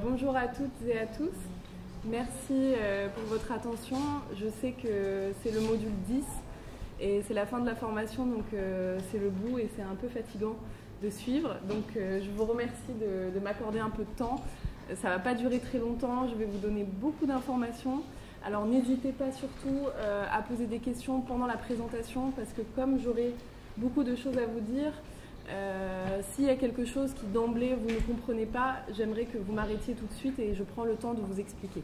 Bonjour à toutes et à tous. Merci pour votre attention. Je sais que c'est le module 10 et c'est la fin de la formation, donc c'est le bout et c'est un peu fatigant de suivre. Donc je vous remercie de m'accorder un peu de temps. Ça ne va pas durer très longtemps, je vais vous donner beaucoup d'informations. Alors n'hésitez pas surtout à poser des questions pendant la présentation parce que comme j'aurai beaucoup de choses à vous dire, s'il y a quelque chose qui d'emblée vous ne comprenez pas, j'aimerais que vous m'arrêtiez tout de suite et je prends le temps de vous expliquer.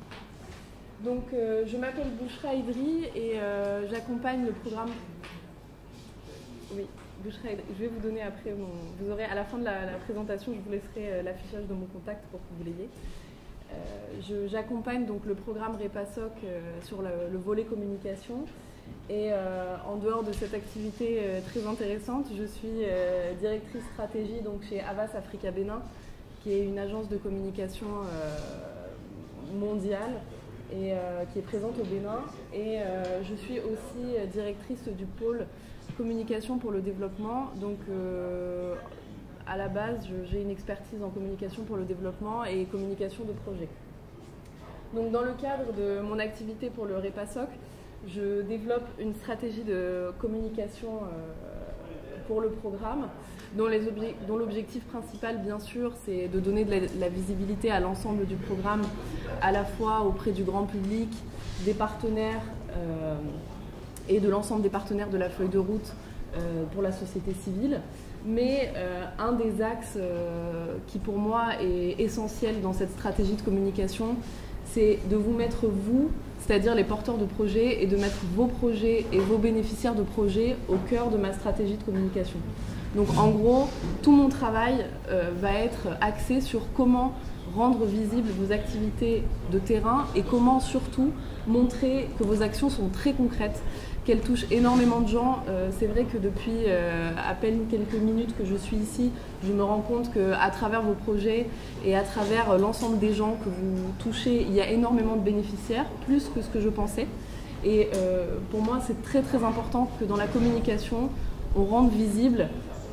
Donc je m'appelle Bouchra Idri et j'accompagne le programme... Oui, Bouchra Idri. Je vais vous donner après vous aurez à la fin de la présentation, je vous laisserai l'affichage de mon contact pour que vous l'ayez. J'accompagne donc le programme REPASOC sur le volet communication. Et en dehors de cette activité très intéressante, je suis directrice stratégie donc chez Havas Africa Bénin, qui est une agence de communication mondiale et qui est présente au Bénin. Et je suis aussi directrice du pôle communication pour le développement. Donc à la base, j'ai une expertise en communication pour le développement et communication de projet. Donc dans le cadre de mon activité pour le REPASOC, je développe une stratégie de communication pour le programme, dont l'objectif principal, bien sûr, c'est de donner de la visibilité à l'ensemble du programme, à la fois auprès du grand public, des partenaires et de l'ensemble des partenaires de la feuille de route pour la société civile. Mais un des axes qui, pour moi, est essentiel dans cette stratégie de communication, c'est de vous mettre, vous, c'est-à-dire les porteurs de projets, et de mettre vos projets et vos bénéficiaires de projets au cœur de ma stratégie de communication. Donc en gros, tout mon travail va être axé sur comment rendre visibles vos activités de terrain et comment surtout montrer que vos actions sont très concrètes, qu'elles touchent énormément de gens. C'est vrai que depuis à peine quelques minutes que je suis ici, je me rends compte qu'à travers vos projets et à travers l'ensemble des gens que vous touchez, il y a énormément de bénéficiaires, plus que ce que je pensais. Et pour moi, c'est très très important que dans la communication, on rende visible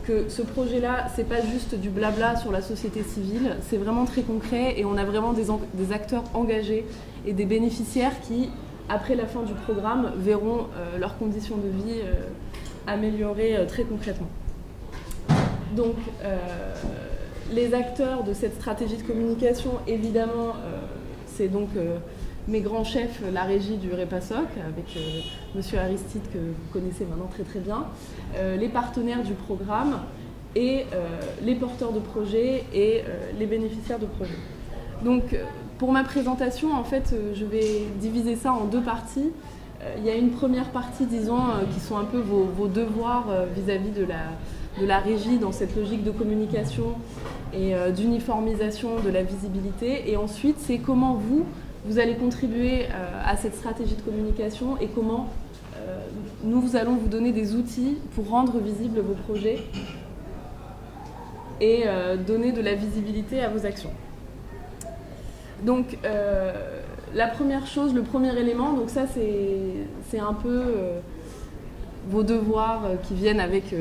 que ce projet-là, c'est pas juste du blabla sur la société civile, c'est vraiment très concret et on a vraiment des acteurs engagés et des bénéficiaires qui, après la fin du programme, verront leurs conditions de vie améliorées très concrètement. Donc, les acteurs de cette stratégie de communication, évidemment, c'est donc mes grands chefs, la régie du REPASOC, avec Monsieur Aristide, que vous connaissez maintenant très très bien, les partenaires du programme et les porteurs de projets et les bénéficiaires de projets. Donc, pour ma présentation, en fait, je vais diviser ça en deux parties. Il y a une première partie, disons, qui sont un peu vos devoirs vis-à-vis de la régie dans cette logique de communication et d'uniformisation de la visibilité. Et ensuite, c'est comment vous allez contribuer à cette stratégie de communication et comment nous allons vous donner des outils pour rendre visibles vos projets et donner de la visibilité à vos actions. Donc la première chose, le premier élément, donc ça c'est un peu vos devoirs qui viennent avec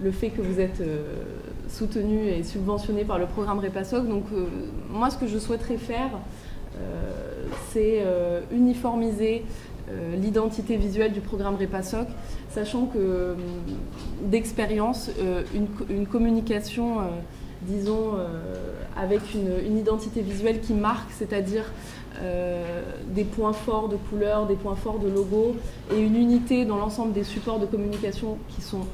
le fait que vous êtes soutenu et subventionné par le programme REPASOC. Donc moi ce que je souhaiterais faire, c'est uniformiser l'identité visuelle du programme REPASOC, sachant que d'expérience, une communication disons, avec une identité visuelle qui marque, c'est-à-dire des points forts de couleurs, des points forts de logo et une unité dans l'ensemble des supports de communication qui sont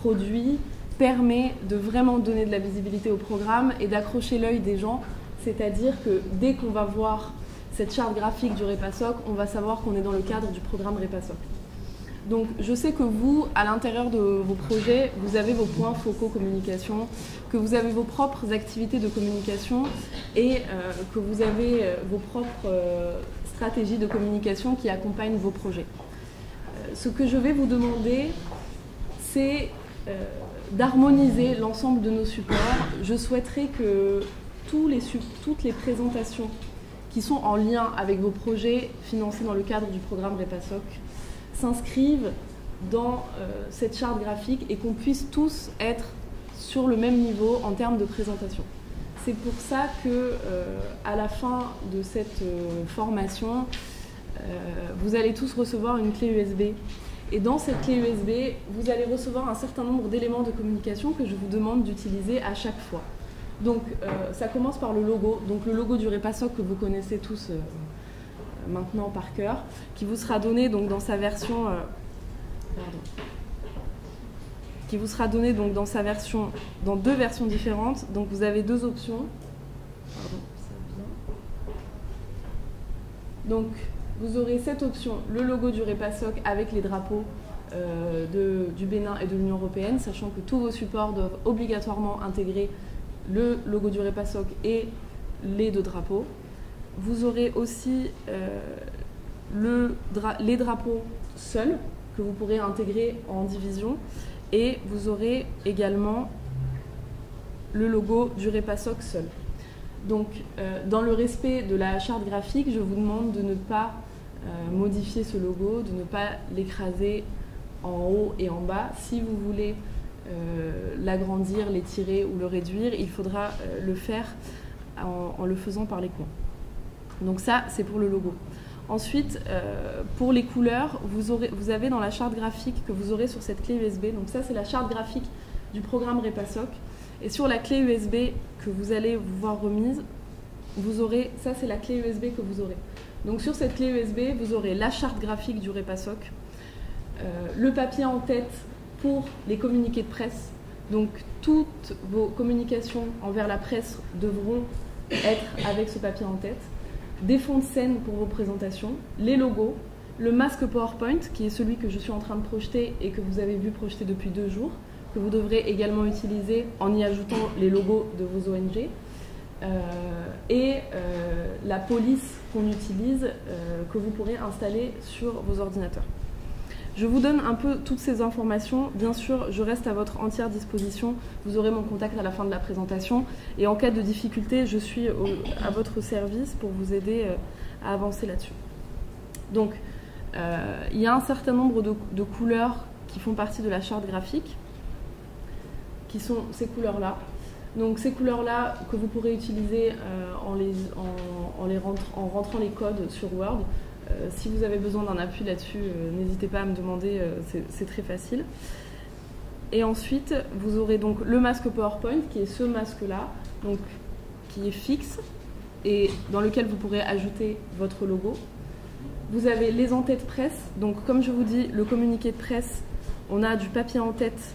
produits, permet de vraiment donner de la visibilité au programme et d'accrocher l'œil des gens, c'est-à-dire que dès qu'on va voir cette charte graphique du REPASOC, on va savoir qu'on est dans le cadre du programme REPASOC. Donc je sais que vous, à l'intérieur de vos projets, vous avez vos points focaux communication, que vous avez vos propres activités de communication et que vous avez vos propres stratégies de communication qui accompagnent vos projets. Ce que je vais vous demander, c'est d'harmoniser l'ensemble de nos supports. Je souhaiterais que toutes les présentations qui sont en lien avec vos projets financés dans le cadre du programme REPASOC s'inscrivent dans cette charte graphique et qu'on puisse tous être sur le même niveau en termes de présentation. c'est pour ça que à la fin de cette formation, vous allez tous recevoir une clé USB. Et dans cette clé USB, vous allez recevoir un certain nombre d'éléments de communication que je vous demande d'utiliser à chaque fois. Donc ça commence par le logo, donc le logo du REPASOC que vous connaissez tous maintenant par cœur, qui vous sera donné donc dans sa version dans deux versions différentes. Donc vous avez deux options. Donc vous aurez cette option, le logo du REPASOC avec les drapeaux du Bénin et de l'Union européenne, sachant que tous vos supports doivent obligatoirement intégrer le logo du REPASOC et les deux drapeaux. Vous aurez aussi les drapeaux seuls que vous pourrez intégrer en division, et vous aurez également le logo du REPASOC seul. Donc dans le respect de la charte graphique, je vous demande de ne pas modifier ce logo, de ne pas l'écraser en haut et en bas. Si vous voulez l'agrandir, l'étirer ou le réduire, il faudra le faire en le faisant par les coins. Donc ça, c'est pour le logo. Ensuite, pour les couleurs, vous avez dans la charte graphique que vous aurez sur cette clé USB, donc ça c'est la charte graphique du programme REPASOC, et sur la clé USB que vous allez vous voir remise, vous aurez, ça c'est la clé USB que vous aurez. Donc sur cette clé USB, vous aurez la charte graphique du REPASOC, le papier en tête pour les communiqués de presse. Donc toutes vos communications envers la presse devront être avec ce papier en tête. Des fonds de scène pour vos présentations, les logos, le masque PowerPoint qui est celui que je suis en train de projeter et que vous avez vu projeter depuis 2 jours, que vous devrez également utiliser en y ajoutant les logos de vos ONG, et la police qu'on utilise, que vous pourrez installer sur vos ordinateurs. Je vous donne un peu toutes ces informations. Bien sûr, je reste à votre entière disposition. Vous aurez mon contact à la fin de la présentation. Et en cas de difficulté, je suis à votre service pour vous aider à avancer là-dessus. Donc, il y a un certain nombre de couleurs qui font partie de la charte graphique, qui sont ces couleurs-là. Donc, ces couleurs-là que vous pourrez utiliser en rentrant les codes sur Word. Si vous avez besoin d'un appui là-dessus, n'hésitez pas à me demander, c'est très facile. Et ensuite, vous aurez donc le masque PowerPoint, qui est ce masque-là, donc qui est fixe, et dans lequel vous pourrez ajouter votre logo. Vous avez les en-tête presse, donc comme je vous dis, le communiqué de presse, on a du papier en tête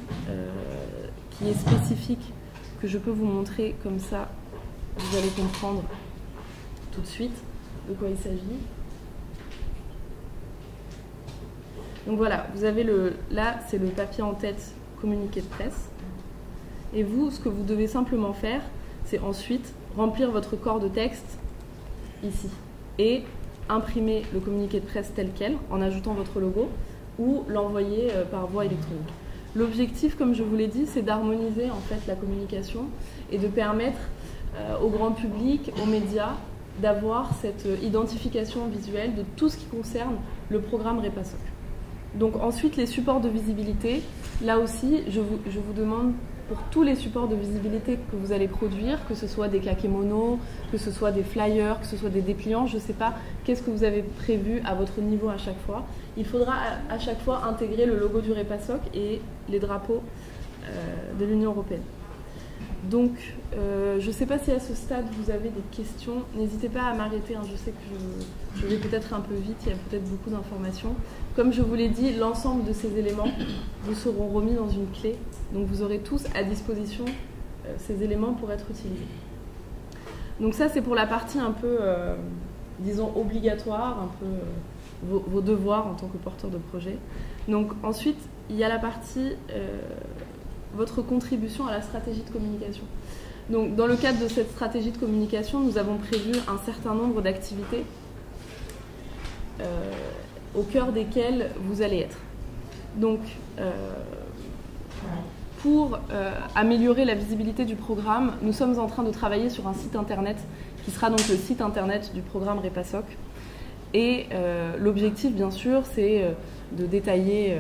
qui est spécifique, que je peux vous montrer comme ça, vous allez comprendre tout de suite de quoi il s'agit. Donc voilà, vous avez là c'est le papier en tête communiqué de presse. Et vous, ce que vous devez simplement faire, c'est ensuite remplir votre corps de texte ici et imprimer le communiqué de presse tel quel en ajoutant votre logo ou l'envoyer par voie électronique. L'objectif, comme je vous l'ai dit, c'est d'harmoniser en fait la communication et de permettre au grand public, aux médias, d'avoir cette identification visuelle de tout ce qui concerne le programme REPASOC. Donc ensuite, les supports de visibilité. Là aussi, je vous demande pour tous les supports de visibilité que vous allez produire, que ce soit des kakémonos, que ce soit des flyers, que ce soit des dépliants, je ne sais pas qu'est-ce que vous avez prévu à votre niveau à chaque fois. Il faudra à chaque fois intégrer le logo du REPASOC et les drapeaux de l'Union européenne. Donc, je ne sais pas si à ce stade vous avez des questions. N'hésitez pas à m'arrêter, hein. Je sais que je vais peut-être un peu vite, il y a peut-être beaucoup d'informations. Comme je vous l'ai dit, l'ensemble de ces éléments vous seront remis dans une clé. Donc vous aurez tous à disposition ces éléments pour être utilisés. Donc ça, c'est pour la partie un peu, disons, obligatoire, un peu vos devoirs en tant que porteur de projet. Donc ensuite, il y a la partie... votre contribution à la stratégie de communication. Donc, dans le cadre de cette stratégie de communication, nous avons prévu un certain nombre d'activités au cœur desquelles vous allez être. Donc, pour améliorer la visibilité du programme, nous sommes en train de travailler sur un site internet qui sera donc le site internet du programme REPASOC. Et l'objectif, bien sûr, c'est de détailler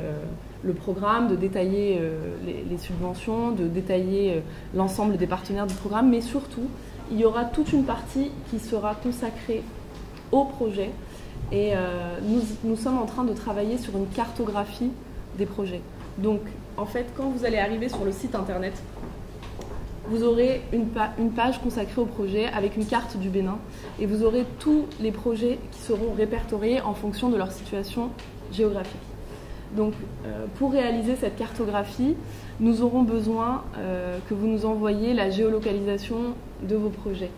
le programme, de détailler les subventions, de détailler l'ensemble des partenaires du programme, mais surtout, il y aura toute une partie qui sera consacrée au projet. Et nous sommes en train de travailler sur une cartographie des projets. Donc, en fait, quand vous allez arriver sur le site internet, vous aurez une page consacrée au projet avec une carte du Bénin et vous aurez tous les projets qui seront répertoriés en fonction de leur situation géographique. Donc, pour réaliser cette cartographie, nous aurons besoin que vous nous envoyiez la géolocalisation de vos projets.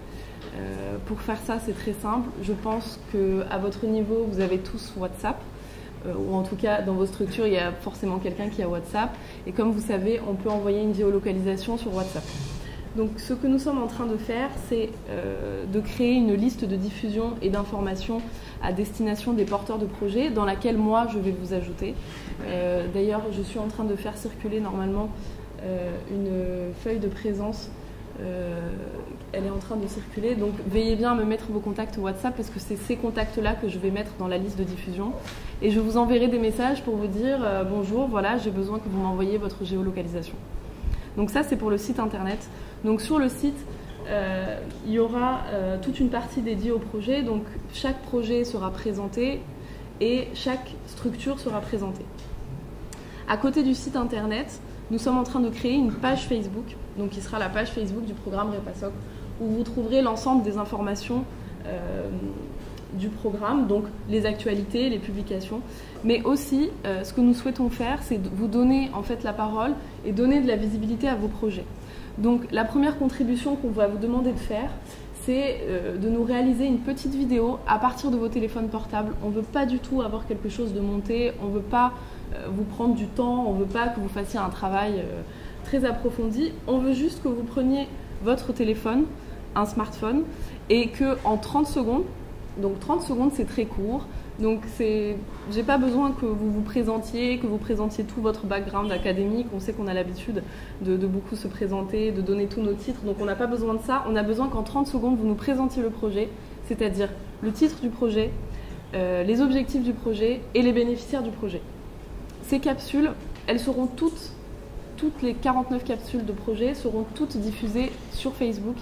Pour faire ça, c'est très simple. Je pense qu'à votre niveau, vous avez tous WhatsApp. Ou en tout cas, dans vos structures, il y a forcément quelqu'un qui a WhatsApp. Et comme vous savez, on peut envoyer une géolocalisation sur WhatsApp. Donc, ce que nous sommes en train de faire, c'est de créer une liste de diffusion et d'informations à destination des porteurs de projets, dans laquelle moi, je vais vous ajouter. D'ailleurs, je suis en train de faire circuler normalement une feuille de présence. Elle est en train de circuler, donc veillez bien à me mettre vos contacts WhatsApp parce que c'est ces contacts-là que je vais mettre dans la liste de diffusion. Et je vous enverrai des messages pour vous dire bonjour, voilà, j'ai besoin que vous m'envoyiez votre géolocalisation. Donc ça, c'est pour le site internet. Donc sur le site, il y aura toute une partie dédiée au projet. Donc chaque projet sera présenté et chaque structure sera présentée. À côté du site internet, nous sommes en train de créer une page Facebook, donc qui sera la page Facebook du programme REPASOC, où vous trouverez l'ensemble des informations du programme, donc les actualités, les publications, mais aussi ce que nous souhaitons faire, c'est vous donner en fait la parole et donner de la visibilité à vos projets. Donc la première contribution qu'on va vous demander de faire, c'est de nous réaliser une petite vidéo à partir de vos téléphones portables. On ne veut pas du tout avoir quelque chose de monté, on ne veut pas vous prendre du temps, on ne veut pas que vous fassiez un travail très approfondi. On veut juste que vous preniez votre téléphone, un smartphone, et qu'en 30 secondes, donc 30 secondes c'est très court, donc j'ai pas besoin que vous vous présentiez, que vous présentiez tout votre background académique. On sait qu'on a l'habitude de beaucoup se présenter, de donner tous nos titres, donc on n'a pas besoin de ça. On a besoin qu'en 30 secondes vous nous présentiez le projet, c'est-à-dire le titre du projet, les objectifs du projet et les bénéficiaires du projet. Ces capsules, elles seront toutes les 49 capsules de projet seront toutes diffusées sur Facebook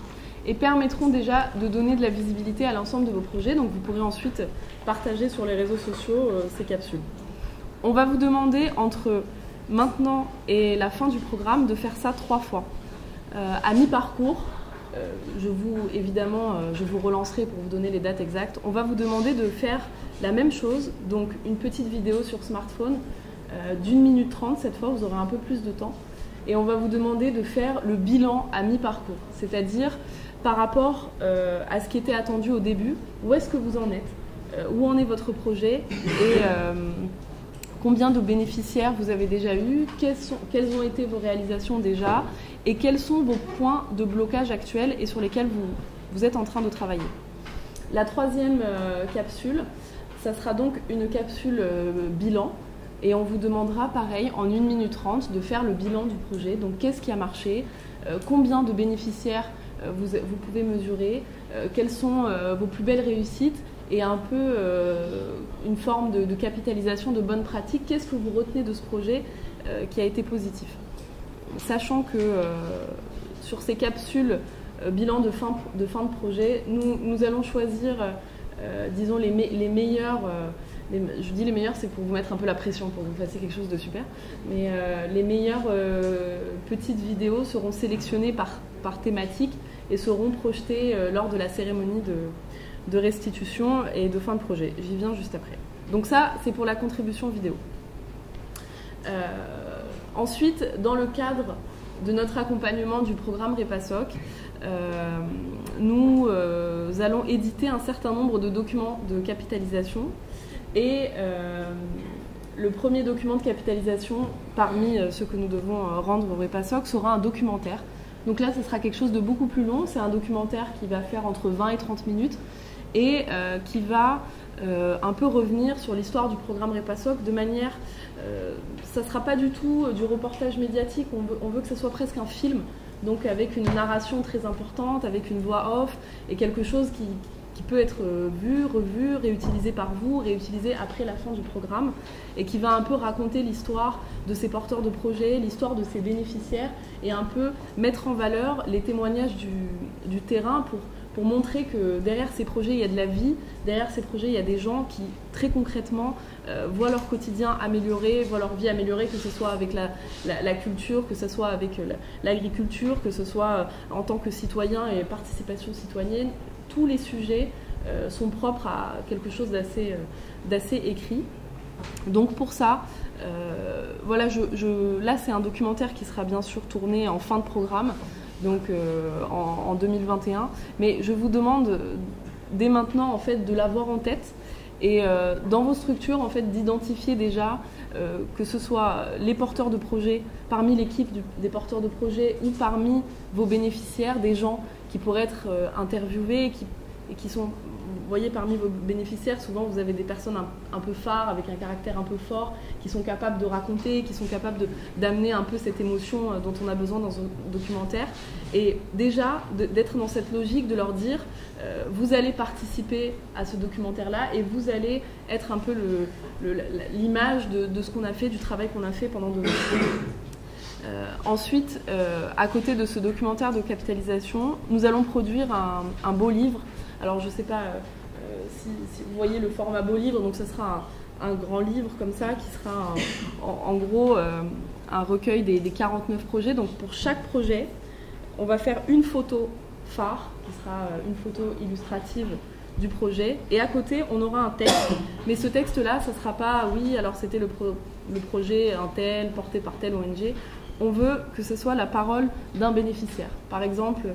et permettront déjà de donner de la visibilité à l'ensemble de vos projets. Donc vous pourrez ensuite partager sur les réseaux sociaux ces capsules. On va vous demander entre maintenant et la fin du programme de faire ça 3 fois. À mi-parcours, je vous relancerai pour vous donner les dates exactes. On va vous demander de faire la même chose, donc une petite vidéo sur smartphone d'1 minute 30, cette fois vous aurez un peu plus de temps. Et on va vous demander de faire le bilan à mi-parcours, c'est-à-dire par rapport à ce qui était attendu au début, où est-ce que vous en êtes, où en est votre projet et combien de bénéficiaires vous avez déjà eu, quelles ont été vos réalisations déjà et quels sont vos points de blocage actuels et sur lesquels vous êtes en train de travailler. La troisième capsule, ça sera donc une capsule bilan. Et on vous demandera, pareil, en 1 minute 30, de faire le bilan du projet. Donc, qu'est-ce qui a marché, combien de bénéficiaires vous pouvez mesurer, quelles sont vos plus belles réussites et un peu une forme de capitalisation de bonnes pratiques. Qu'est-ce que vous retenez de ce projet qui a été positif? Sachant que sur ces capsules bilan de fin de projet, nous allons choisir, disons, les meilleurs... je dis les meilleurs, c'est pour vous mettre un peu la pression, pour que vous fassiez quelque chose de super. Mais les meilleures petites vidéos seront sélectionnées par thématique et seront projetées lors de la cérémonie de restitution et de fin de projet. J'y viens juste après. Donc ça, c'est pour la contribution vidéo. Ensuite, dans le cadre de notre accompagnement du programme REPASOC, nous allons éditer un certain nombre de documents de capitalisation. Et le premier document de capitalisation parmi ceux que nous devons rendre au REPASOC sera un documentaire. Donc là, ce sera quelque chose de beaucoup plus long. C'est un documentaire qui va faire entre 20 et 30 minutes et qui va un peu revenir sur l'histoire du programme REPASOC de manière... ça ne sera pas du tout du reportage médiatique. On veut que ce soit presque un film, donc avec une narration très importante, avec une voix off et quelque chose qui peut être vu, revu, réutilisé par vous, réutilisé après la fin du programme, et qui va un peu raconter l'histoire de ces porteurs de projets, l'histoire de ces bénéficiaires, et un peu mettre en valeur les témoignages du terrain pour montrer que derrière ces projets, il y a de la vie, derrière ces projets, il y a des gens qui, très concrètement, voient leur quotidien amélioré, voient leur vie améliorée, que ce soit avec la culture, que ce soit avec l'agriculture, que ce soit en tant que citoyen et participation citoyenne. Tous les sujets sont propres à quelque chose d'assez écrit. Donc pour ça, voilà, là c'est un documentaire qui sera bien sûr tourné en fin de programme, donc en 2021. Mais je vous demande dès maintenant en fait de l'avoir en tête et dans vos structures en fait d'identifier déjà que ce soit les porteurs de projets parmi l'équipe des porteurs de projets ou parmi vos bénéficiaires, des gens qui pourraient être interviewés et qui sont, vous voyez, parmi vos bénéficiaires, souvent vous avez des personnes un peu phares, avec un caractère un peu fort, qui sont capables de raconter, qui sont capables d'amener un peu cette émotion dont on a besoin dans un documentaire. Et déjà, d'être dans cette logique de leur dire, vous allez participer à ce documentaire-là et vous allez être un peu l'image de ce qu'on a fait, du travail qu'on a fait pendant 2 ans. Ensuite, à côté de ce documentaire de capitalisation, nous allons produire un beau livre. Alors je ne sais pas si vous voyez le format beau livre, donc ce sera un grand livre comme ça qui sera en gros un recueil des 49 projets. Donc pour chaque projet, on va faire une photo phare qui sera une photo illustrative du projet, et à côté on aura un texte, mais ce texte-là, ça ne sera pas oui alors c'était le projet un tel porté par telle ONG. On veut que ce soit la parole d'un bénéficiaire. Par exemple,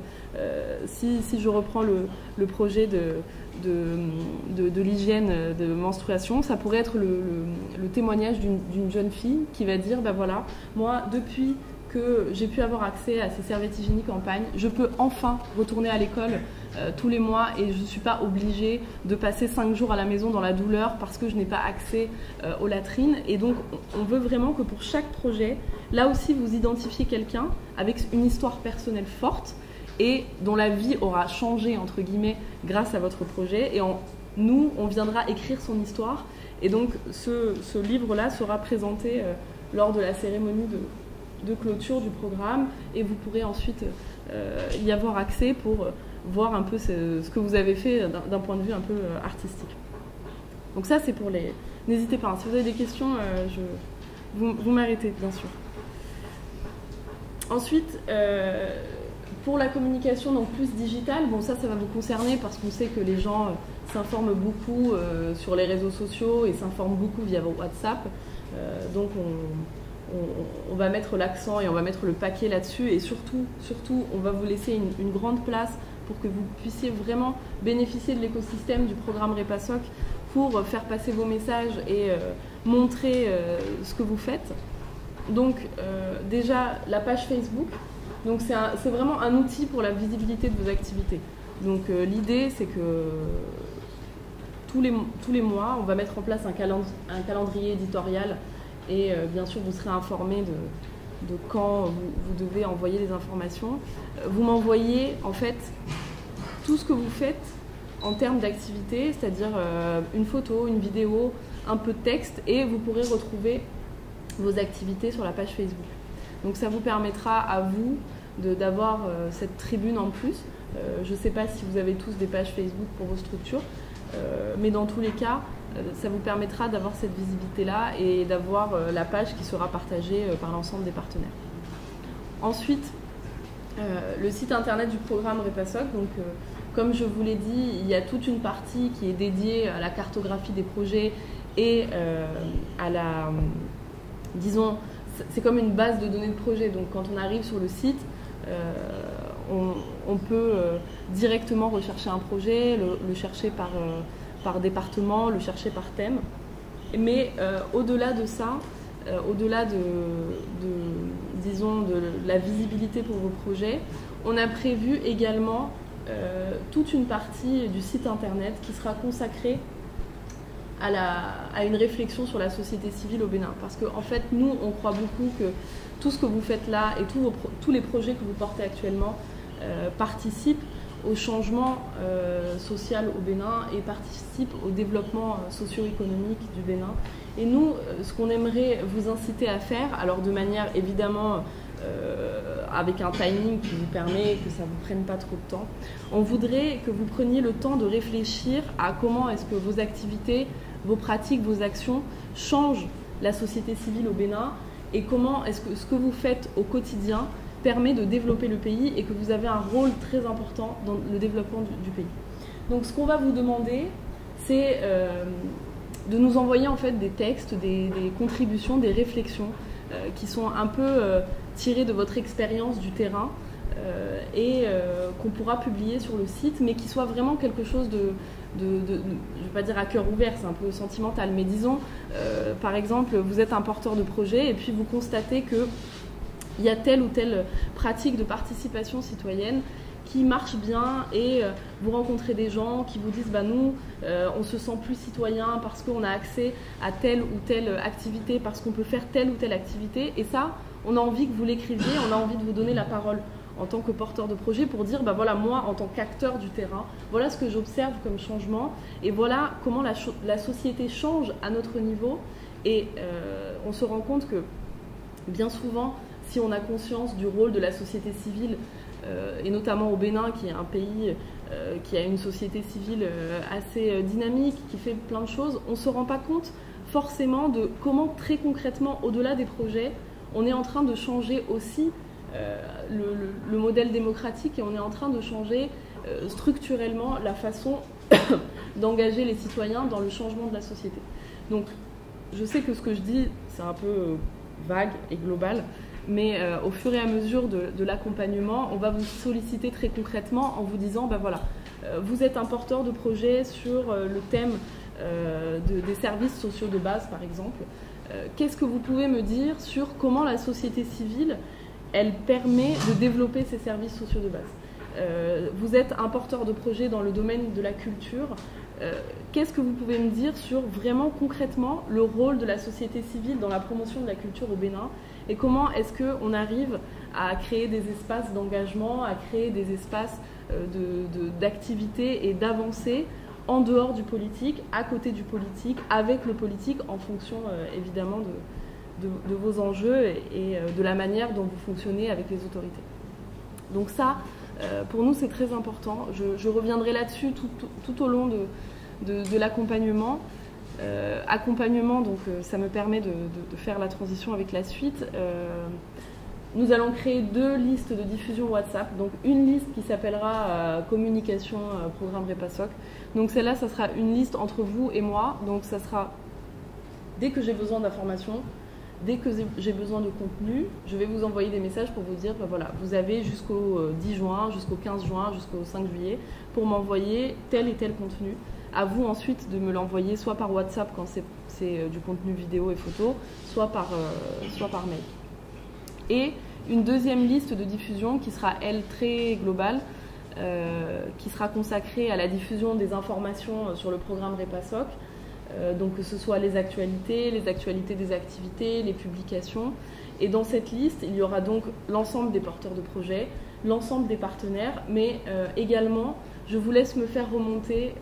si je reprends le projet de l'hygiène de menstruation, ça pourrait être le témoignage d'une jeune fille qui va dire, ben voilà, moi, depuis que j'ai pu avoir accès à ces serviettes hygiéniques en pagne, je peux enfin retourner à l'école tous les mois et je ne suis pas obligée de passer 5 jours à la maison dans la douleur parce que je n'ai pas accès aux latrines. Et donc on veut vraiment que pour chaque projet, là aussi vous identifiez quelqu'un avec une histoire personnelle forte et dont la vie aura changé entre guillemets grâce à votre projet, et nous on viendra écrire son histoire, et donc ce livre-là sera présenté lors de la cérémonie de clôture du programme, et vous pourrez ensuite y avoir accès pour voir un peu ce que vous avez fait d'un point de vue un peu artistique. Donc ça c'est pour les... N'hésitez pas, hein, si vous avez des questions, vous m'arrêtez bien sûr. Ensuite, pour la communication donc plus digitale, bon ça va vous concerner parce qu'on sait que les gens s'informent beaucoup sur les réseaux sociaux et s'informent beaucoup via WhatsApp, donc on va mettre l'accent et on va mettre le paquet là-dessus, et surtout on va vous laisser une grande place pour que vous puissiez vraiment bénéficier de l'écosystème du programme REPASOC pour faire passer vos messages et montrer ce que vous faites. Donc déjà la page Facebook, donc c'est vraiment un outil pour la visibilité de vos activités. Donc l'idée c'est que tous les mois on va mettre en place un calendrier éditorial, et bien sûr vous serez informé de quand vous devez envoyer les informations. Vous m'envoyez en fait tout ce que vous faites en termes d'activité, c'est-à-dire une photo, une vidéo, un peu de texte, et vous pourrez retrouver vos activités sur la page Facebook. Donc ça vous permettra à vous d'avoir cette tribune en plus. Je ne sais pas si vous avez tous des pages Facebook pour vos structures, mais dans tous les cas, ça vous permettra d'avoir cette visibilité-là et d'avoir la page qui sera partagée par l'ensemble des partenaires. Ensuite, le site internet du programme REPASOC, donc comme je vous l'ai dit, il y a toute une partie qui est dédiée à la cartographie des projets et à la, disons, c'est comme une base de données de projet. Donc quand on arrive sur le site, on peut directement rechercher un projet, le chercher par département, le chercher par thème. Mais au-delà de ça, au-delà disons, de la visibilité pour vos projets, on a prévu également toute une partie du site internet qui sera consacrée à une réflexion sur la société civile au Bénin. Parce qu'en fait, nous, on croit beaucoup que tout ce que vous faites là et tous les projets que vous portez actuellement participent au changement social au Bénin et participe au développement socio-économique du Bénin. Et nous, ce qu'on aimerait vous inciter à faire, alors de manière évidemment avec un timing qui vous permet que ça ne vous prenne pas trop de temps, on voudrait que vous preniez le temps de réfléchir à comment est-ce que vos activités, vos pratiques, vos actions changent la société civile au Bénin et comment est-ce que ce que vous faites au quotidien permet de développer le pays et que vous avez un rôle très important dans le développement du pays. Donc ce qu'on va vous demander, c'est de nous envoyer en fait des textes, des contributions, des réflexions qui sont un peu tirées de votre expérience du terrain et qu'on pourra publier sur le site, mais qui soit vraiment quelque chose je ne vais pas dire à cœur ouvert, c'est un peu sentimental, mais disons, par exemple, vous êtes un porteur de projet et puis vous constatez qu'il y a telle ou telle pratique de participation citoyenne qui marche bien et vous rencontrez des gens qui vous disent nous, on se sent plus citoyen parce qu'on a accès à telle ou telle activité, parce qu'on peut faire telle ou telle activité. Et ça, on a envie que vous l'écriviez, on a envie de vous donner la parole en tant que porteur de projet pour dire, voilà, moi, en tant qu'acteur du terrain, voilà ce que j'observe comme changement et voilà comment la société change à notre niveau. Et on se rend compte que bien souvent, si on a conscience du rôle de la société civile, et notamment au Bénin, qui est un pays qui a une société civile assez dynamique, qui fait plein de choses, on ne se rend pas compte forcément de comment très concrètement, au-delà des projets, on est en train de changer aussi le modèle démocratique et on est en train de changer structurellement la façon d'engager les citoyens dans le changement de la société. Donc, je sais que ce que je dis, c'est un peu vague et global, mais au fur et à mesure de l'accompagnement, on va vous solliciter très concrètement en vous disant, voilà, vous êtes un porteur de projet sur le thème des services sociaux de base, par exemple. Qu'est-ce que vous pouvez me dire sur comment la société civile, elle permet de développer ces services sociaux de base? Vous êtes un porteur de projet dans le domaine de la culture. Qu'est-ce que vous pouvez me dire sur vraiment concrètement le rôle de la société civile dans la promotion de la culture au Bénin et comment est-ce qu'on arrive à créer des espaces d'engagement, à créer des espaces d'activité et d'avancée en dehors du politique, à côté du politique, avec le politique en fonction évidemment de vos enjeux et de la manière dont vous fonctionnez avec les autorités. Donc ça, pour nous, c'est très important. Je reviendrai là-dessus tout au long de l'accompagnement. Accompagnement, donc ça me permet de faire la transition avec la suite. Nous allons créer 2 listes de diffusion WhatsApp. Donc une liste qui s'appellera communication programme REPASOC. Donc celle-là, ça sera une liste entre vous et moi. Donc ça sera dès que j'ai besoin d'informations, dès que j'ai besoin de contenu, je vais vous envoyer des messages pour vous dire, voilà, vous avez jusqu'au 10 juin, jusqu'au 15 juin, jusqu'au 5 juillet pour m'envoyer tel et tel contenu. À vous ensuite de me l'envoyer soit par WhatsApp quand c'est du contenu vidéo et photo, soit par mail. Et une deuxième liste de diffusion qui sera, elle, très globale, qui sera consacrée à la diffusion des informations sur le programme REPASOC, donc que ce soit les actualités des activités, les publications. Et dans cette liste, il y aura donc l'ensemble des porteurs de projets, l'ensemble des partenaires, mais également, je vous laisse me faire remonter.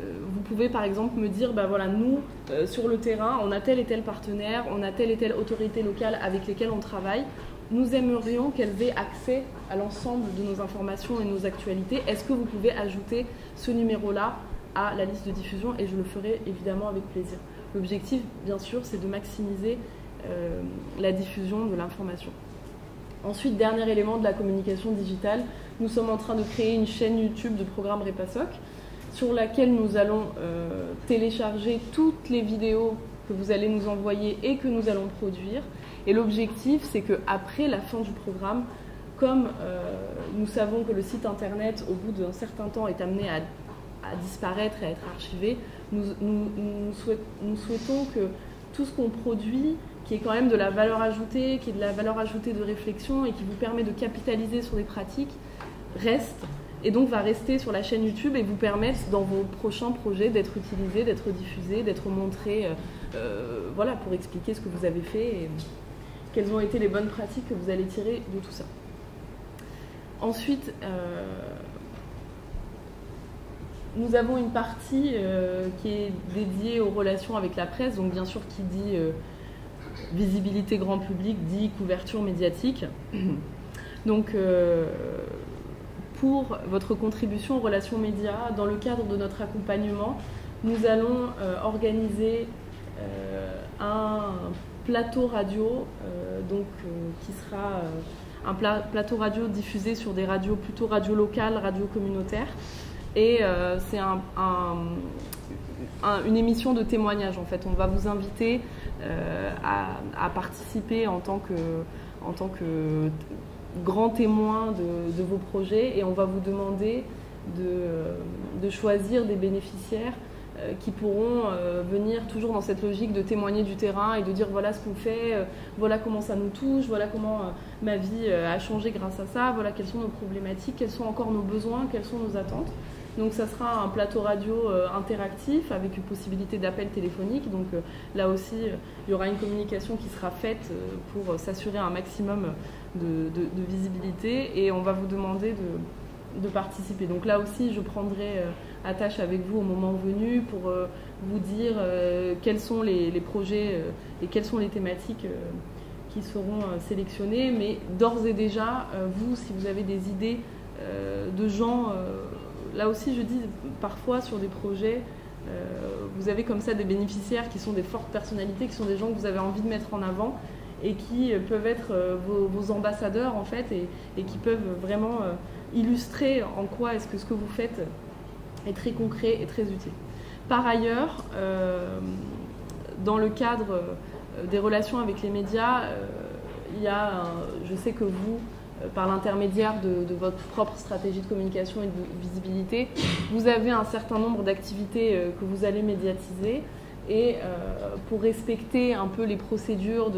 Vous pouvez par exemple me dire, voilà, nous, sur le terrain, on a tel et tel partenaire, on a telle et telle autorité locale avec lesquelles on travaille. Nous aimerions qu'elles aient accès à l'ensemble de nos informations et nos actualités. Est-ce que vous pouvez ajouter ce numéro-là à la liste de diffusion? Et je le ferai évidemment avec plaisir. L'objectif, bien sûr, c'est de maximiser la diffusion de l'information. Ensuite, dernier élément de la communication digitale, nous sommes en train de créer une chaîne YouTube de programme REPASOC sur laquelle nous allons télécharger toutes les vidéos que vous allez nous envoyer et que nous allons produire. Et l'objectif, c'est qu'après la fin du programme, comme nous savons que le site internet, au bout d'un certain temps, est amené à disparaître et à être archivé, nous souhaitons que tout ce qu'on produit, qui est quand même de la valeur ajoutée, qui est de la valeur ajoutée de réflexion et qui vous permet de capitaliser sur des pratiques, reste et donc va rester sur la chaîne YouTube et vous permettre dans vos prochains projets d'être utilisé, d'être diffusé, d'être montré, voilà, pour expliquer ce que vous avez fait et quelles ont été les bonnes pratiques que vous allez tirer de tout ça. Ensuite, nous avons une partie qui est dédiée aux relations avec la presse, donc bien sûr qui dit visibilité grand public, dit couverture médiatique. Donc pour votre contribution aux relations médias, dans le cadre de notre accompagnement, nous allons organiser un plateau radio, qui sera un plateau radio diffusé sur des radios plutôt radio locales, radio communautaires. Et c'est une émission de témoignage en fait. On va vous inviter à participer en tant que grand témoin de vos projets, et on va vous demander de choisir des bénéficiaires qui pourront venir toujours dans cette logique de témoigner du terrain et de dire voilà ce qu'on fait, voilà comment ça nous touche, voilà comment ma vie a changé grâce à ça, voilà quelles sont nos problématiques, quels sont encore nos besoins, quelles sont nos attentes. Donc ça sera un plateau radio interactif avec une possibilité d'appel téléphonique. Donc là aussi, il y aura une communication qui sera faite pour s'assurer un maximum de visibilité, et on va vous demander de participer. Donc là aussi, je prendrai attache avec vous au moment venu pour vous dire quels sont les projets et quelles sont les thématiques qui seront sélectionnées. Mais d'ores et déjà, vous, si vous avez des idées de gens, là aussi je dis parfois sur des projets, vous avez comme ça des bénéficiaires qui sont des fortes personnalités, qui sont des gens que vous avez envie de mettre en avant et qui peuvent être vos ambassadeurs en fait, et qui peuvent vraiment illustrer en quoi est-ce que ce que vous faites est très concret et très utile. Par ailleurs, dans le cadre des relations avec les médias, il y a, je sais que vous, par l'intermédiaire de votre propre stratégie de communication et de visibilité, vous avez un certain nombre d'activités que vous allez médiatiser, et pour respecter un peu les procédures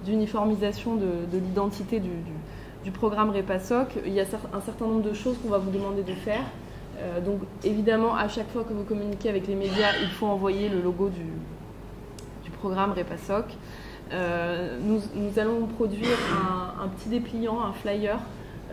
d'uniformisation de l'identité du programme REPASOC, il y a un certain nombre de choses qu'on va vous demander de faire. Donc évidemment, à chaque fois que vous communiquez avec les médias, il faut envoyer le logo du programme REPASOC. Nous allons produire un petit dépliant, un flyer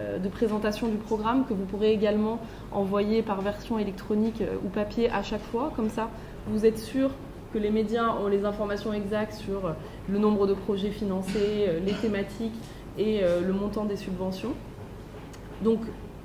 de présentation du programme que vous pourrez également envoyer par version électronique ou papier à chaque fois. Comme ça, vous êtes sûr que les médias ont les informations exactes sur le nombre de projets financés, les thématiques et le montant des subventions. Donc,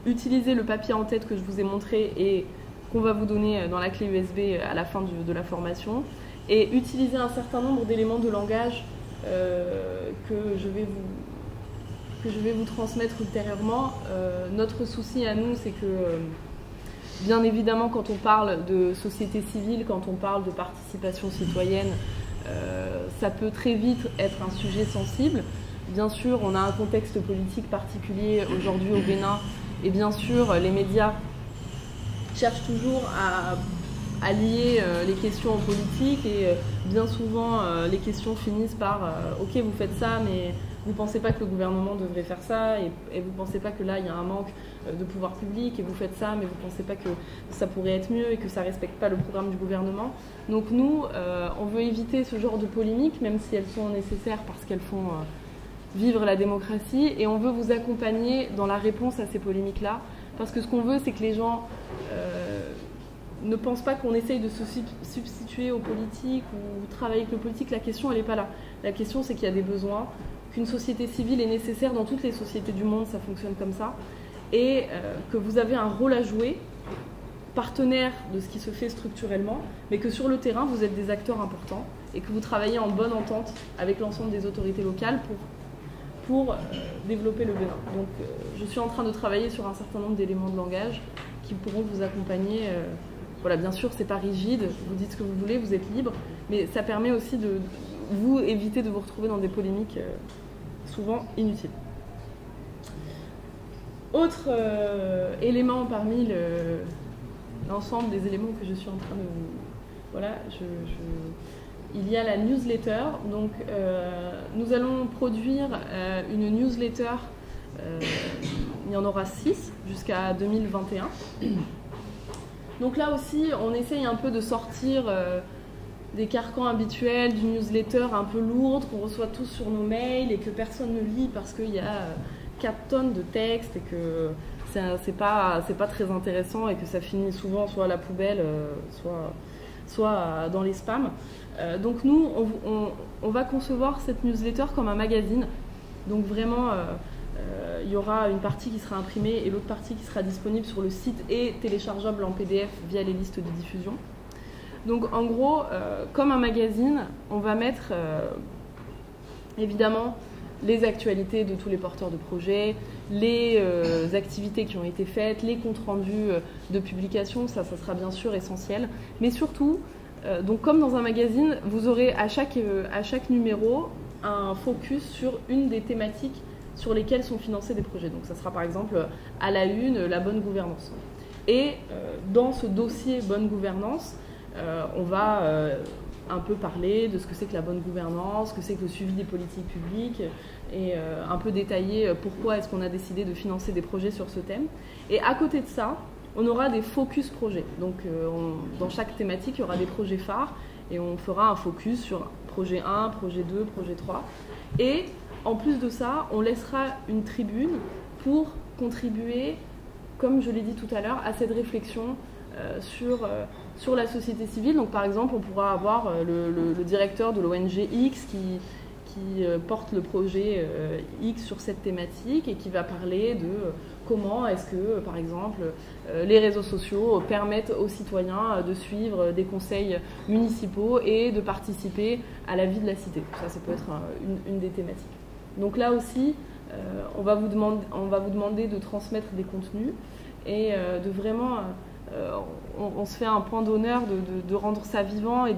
utilisez le papier en tête que je vous ai montré et qu'on va vous donner dans la clé USB à la fin de la formation, et utilisez un certain nombre d'éléments de langage que je vais vous transmettre ultérieurement. Notre souci à nous, c'est que bien évidemment, quand on parle de société civile, quand on parle de participation citoyenne, ça peut très vite être un sujet sensible. Bien sûr, on a un contexte politique particulier aujourd'hui au Bénin, et bien sûr, les médias cherchent toujours à lier les questions aux politiques, et bien souvent, les questions finissent par « Ok, vous faites ça, mais vous ne pensez pas que le gouvernement devrait faire ça, et vous ne pensez pas que là, il y a un manque de pouvoir public, et vous faites ça, mais vous ne pensez pas que ça pourrait être mieux et que ça ne respecte pas le programme du gouvernement ». Donc nous, on veut éviter ce genre de polémiques, même si elles sont nécessaires parce qu'elles font vivre la démocratie, et on veut vous accompagner dans la réponse à ces polémiques-là, parce que ce qu'on veut, c'est que les gens ne pensent pas qu'on essaye de se substituer aux politiques ou travailler avec le politique. La question, elle n'est pas là. La question, c'est qu'il y a des besoins, qu'une société civile est nécessaire dans toutes les sociétés du monde, ça fonctionne comme ça, et que vous avez un rôle à jouer, partenaire de ce qui se fait structurellement, mais que sur le terrain, vous êtes des acteurs importants et que vous travaillez en bonne entente avec l'ensemble des autorités locales pour développer le Bénin. Donc je suis en train de travailler sur un certain nombre d'éléments de langage qui pourront vous accompagner. Voilà, bien sûr, c'est pas rigide, vous dites ce que vous voulez, vous êtes libre, mais ça permet aussi de vous éviter de vous retrouver dans des polémiques souvent inutiles. Autre élément parmi l'ensemble des éléments que je suis en train de vous... Voilà, il y a la newsletter. Donc, nous allons produire une newsletter. Il y en aura 6 jusqu'à 2021. Donc là aussi, on essaye un peu de sortir des carcans habituels d'une newsletter un peu lourde qu'on reçoit tous sur nos mails et que personne ne lit parce qu'il y a 4 tonnes de textes et que c'est pas très intéressant et que ça finit souvent soit à la poubelle, soit dans les spams. Donc nous, on va concevoir cette newsletter comme un magazine. Donc vraiment, il y aura une partie qui sera imprimée et l'autre partie qui sera disponible sur le site et téléchargeable en PDF via les listes de diffusion. Donc en gros, comme un magazine, on va mettre évidemment les actualités de tous les porteurs de projets, les activités qui ont été faites, les comptes rendus de publication, ça sera bien sûr essentiel. Mais surtout, donc comme dans un magazine, vous aurez à chaque numéro un focus sur une des thématiques sur lesquelles sont financés des projets. Donc ça sera par exemple à la une, la bonne gouvernance. Et dans ce dossier bonne gouvernance, on va un peu parler de ce que c'est que la bonne gouvernance, ce que c'est que le suivi des politiques publiques et un peu détailler pourquoi est-ce qu'on a décidé de financer des projets sur ce thème. Et à côté de ça, on aura des focus projets. Donc dans chaque thématique, il y aura des projets phares et on fera un focus sur projet 1, projet 2, projet 3. Et en plus de ça, on laissera une tribune pour contribuer, comme je l'ai dit tout à l'heure, à cette réflexion sur la société civile. Donc par exemple, on pourra avoir le directeur de l'ONG X qui porte le projet X sur cette thématique et qui va parler de comment est-ce que, par exemple, les réseaux sociaux permettent aux citoyens de suivre des conseils municipaux et de participer à la vie de la cité. Ça peut être une des thématiques. Donc là aussi, on va vous demander de transmettre des contenus et de vraiment... on se fait un point d'honneur de rendre ça vivant et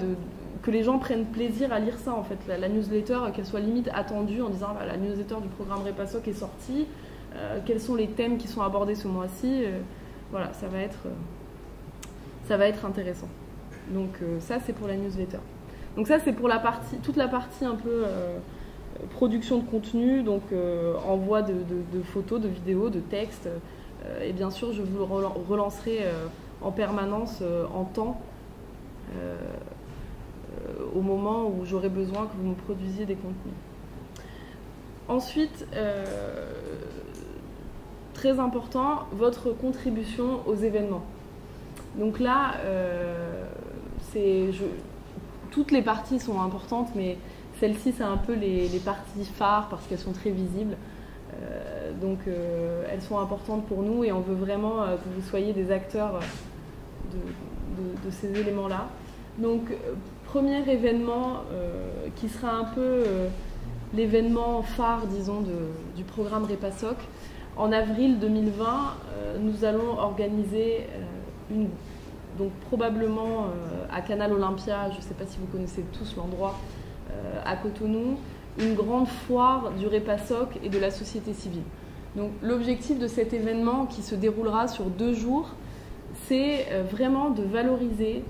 que les gens prennent plaisir à lire ça en fait. La newsletter, qu'elle soit limite attendue en disant la newsletter du programme REPASOC est sortie, quels sont les thèmes qui sont abordés ce mois-ci, voilà, ça va être intéressant. Donc ça c'est pour la newsletter. Donc ça c'est pour toute la partie un peu production de contenu, donc envoi de photos, de vidéos, de textes. Et bien sûr, je vous relancerai en permanence en temps au moment où j'aurai besoin que vous me produisiez des contenus. Ensuite, très important, votre contribution aux événements. Donc là, toutes les parties sont importantes, mais celles-ci, c'est un peu les parties phares parce qu'elles sont très visibles. Donc elles sont importantes pour nous et on veut vraiment que vous soyez des acteurs de ces éléments-là. Donc premier événement qui sera un peu l'événement phare, disons, du programme REPASOC. En avril 2020, nous allons organiser donc probablement à Canal Olympia, je ne sais pas si vous connaissez tous l'endroit, à Cotonou, une grande foire du REPASOC et de la société civile. Donc l'objectif de cet événement qui se déroulera sur 2 jours, c'est vraiment de valoriser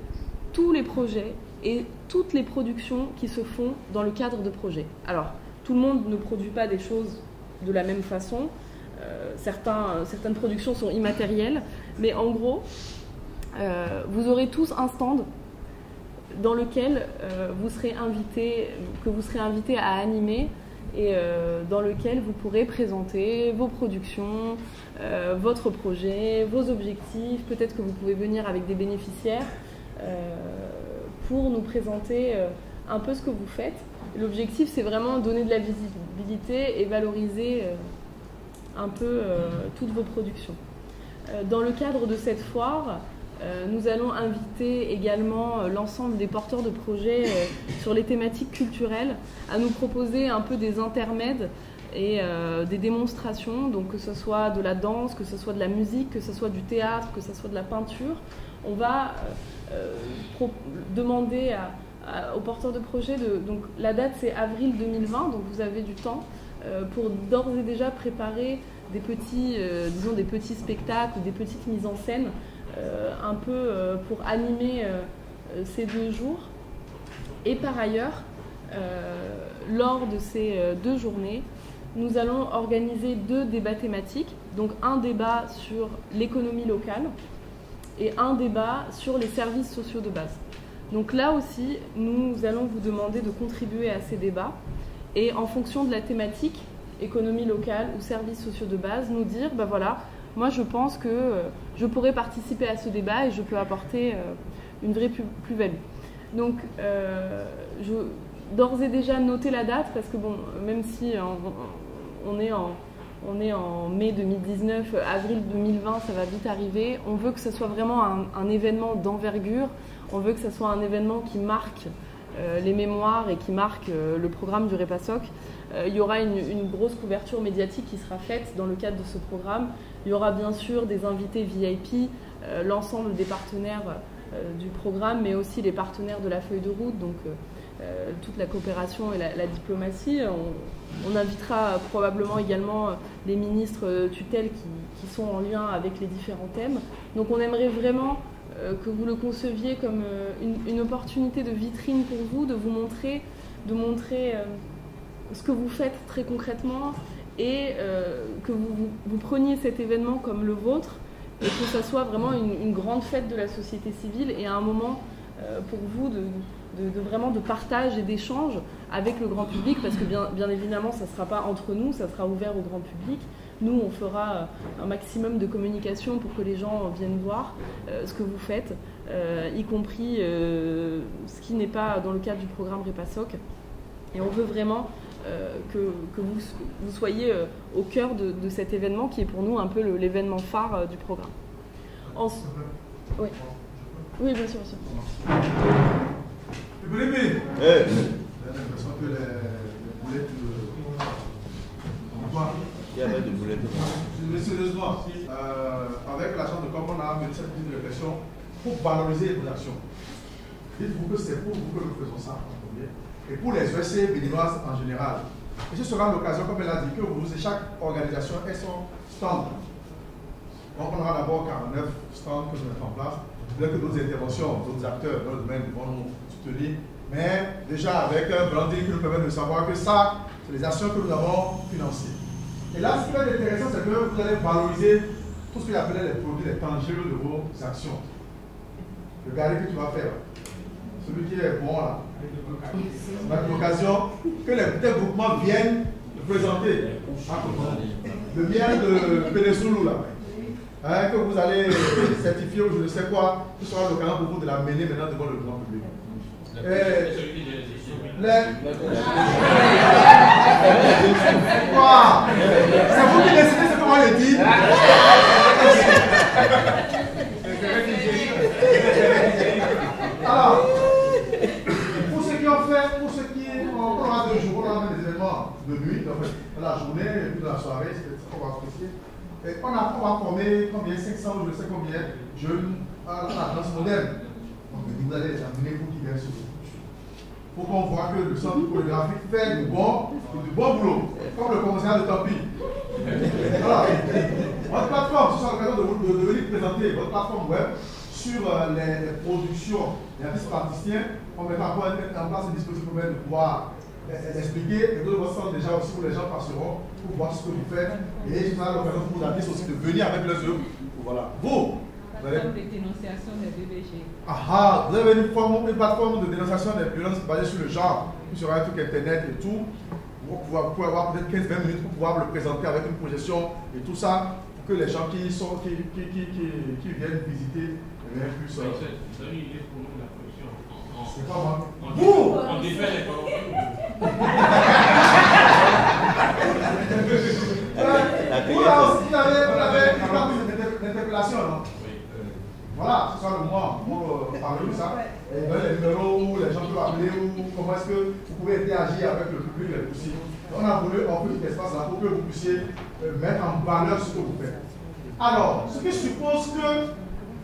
tous les projets et toutes les productions qui se font dans le cadre de projets. Alors, tout le monde ne produit pas des choses de la même façon. Certaines productions sont immatérielles, mais en gros, vous aurez tous un stand dans lequel vous serez invité à animer et dans lequel vous pourrez présenter vos productions, votre projet, vos objectifs. Peut-être que vous pouvez venir avec des bénéficiaires pour nous présenter un peu ce que vous faites. L'objectif, c'est vraiment donner de la visibilité et valoriser un peu toutes vos productions. Dans le cadre de cette foire, nous allons inviter également l'ensemble des porteurs de projets sur les thématiques culturelles à nous proposer un peu des intermèdes et des démonstrations, donc que ce soit de la danse, que ce soit de la musique, que ce soit du théâtre, que ce soit de la peinture. On va demander aux porteurs de projets, donc la date c'est avril 2020, donc vous avez du temps pour d'ores et déjà préparer des petits spectacles, des petites mises en scène un peu pour animer ces 2 jours. Et par ailleurs, lors de ces 2 journées, nous allons organiser 2 débats thématiques, donc un débat sur l'économie locale et un débat sur les services sociaux de base. Donc là aussi, nous allons vous demander de contribuer à ces débats et en fonction de la thématique, économie locale ou services sociaux de base, nous dire, ben voilà, moi je pense que je pourrais participer à ce débat et je peux apporter une vraie plus-value. Donc, d'ores et déjà noter la date, parce que bon, même si on est en mai 2019, avril 2020, ça va vite arriver, on veut que ce soit vraiment un événement d'envergure, on veut que ce soit un événement qui marque les mémoires et qui marque le programme du REPASOC. Il y aura une grosse couverture médiatique qui sera faite dans le cadre de ce programme. Il y aura bien sûr des invités VIP, l'ensemble des partenaires du programme, mais aussi les partenaires de la feuille de route, donc toute la coopération et la diplomatie. On invitera probablement également les ministres tutelles qui sont en lien avec les différents thèmes. Donc on aimerait vraiment que vous le conceviez comme une opportunité de vitrine pour vous, de montrer ce que vous faites très concrètement et que vous preniez cet événement comme le vôtre et que ça soit vraiment une grande fête de la société civile et un moment pour vous vraiment de partage et d'échange avec le grand public, parce que bien évidemment ça ne sera pas entre nous, ça sera ouvert au grand public. Nous, on fera un maximum de communication pour que les gens viennent voir ce que vous faites, y compris ce qui n'est pas dans le cadre du programme REPASOC. Et on veut vraiment que vous soyez au cœur de cet événement qui est pour nous un peu l'événement phare du programme. Oui. Oui, bien sûr, bien sûr. J'ai l'impression que les boulettes il y avait des boulettes. Sérieusement, avec l'agent de com, on a mené cette petite réflexion pour valoriser les actions. Dites-vous que c'est pour vous que nous faisons ça en premier. Et pour les OSC béninoises en général. Et ce sera l'occasion, comme elle a dit, que chaque organisation ait son stand. Donc on aura d'abord 49 stands que nous mettons en place. Bien que d'autres interventions, d'autres acteurs dans le domaine vont nous soutenir. Mais déjà avec un branding qui nous permet de savoir que ça, c'est les actions que nous avons financées. Et là, ce qui va être intéressant, c'est que vous allez valoriser tout ce que j'appelais les produits, les tangibles de vos actions. Le galerie que tu vas faire, celui qui est bon là, ça va être l'occasion que les petits groupements viennent le présenter. Le mien de Pénézoulou là, hein, que vous allez certifier ou je ne sais quoi, ce sera l'occasion pour vous de la mener maintenant devant le grand public. Quoi? C'est vous qui décidez ce que moi je dis. Alors, pour ceux qui ont fait, pour ceux qui on aura 2 jours, on aura des événements de nuit, donc la journée et puis de la soirée, c'est ce qu'on va apprécier. Et on va former combien, 500 ou je sais combien, jeunes à la danse moderne. Donc vous allez les amener pour qu'ils viennent sur vous. Pour qu'on voit que le centre chorégraphique fait du bon boulot, comme le commissariat de Tampi. Voilà. Votre plateforme, ce sera l'occasion de venir présenter votre plateforme web sur les productions des artistes plasticiens. On mettra en place un dispositif pour pouvoir l'expliquer. Et d'autres votre centre déjà aussi où les gens passeront pour voir ce que vous faites. Et ce sera l'occasion pour les artistes aussi de venir avec leurs œuvres. Voilà. Vous plateforme de dénonciation des BBG. Ah, vous avez une plateforme de dénonciation des violences basée sur le genre, qui sera un truc internet et tout. Vous pouvez avoir peut-être 15-20 minutes pour pouvoir le présenter avec une projection et tout ça, pour que les gens qui viennent visiter puissent. C'est pas moi. Vous On défait les Vous avez une interpellation, non? Voilà, ce sera le mois pour parler de ça. Et les numéros où les gens peuvent appeler, ou comment est-ce que vous pouvez interagir avec le public et aussi. On a voulu offrir cet espace-là pour que vous puissiez mettre en valeur ce que vous faites. Alors, ce qui suppose que,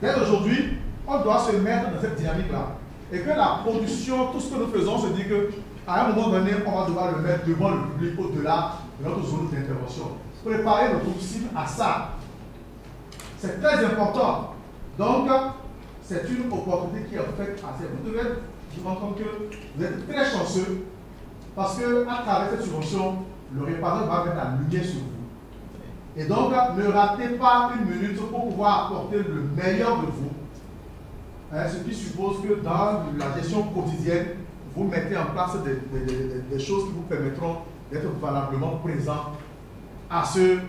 dès aujourd'hui, on doit se mettre dans cette dynamique-là. Et que la production, tout ce que nous faisons, se dit qu'à un moment donné, on va devoir le mettre devant le public au-delà de notre zone d'intervention. Préparer notre cible à ça. C'est très important. Donc, c'est une opportunité qui est en fait assez. Vous devez vous rendre compte que vous êtes très chanceux parce qu'à travers cette subvention, le réparateur va mettre la lumière sur vous. Et donc, ne ratez pas une minute pour pouvoir apporter le meilleur de vous. Hein, ce qui suppose que dans la gestion quotidienne, vous mettez en place des choses qui vous permettront d'être valablement présent à cette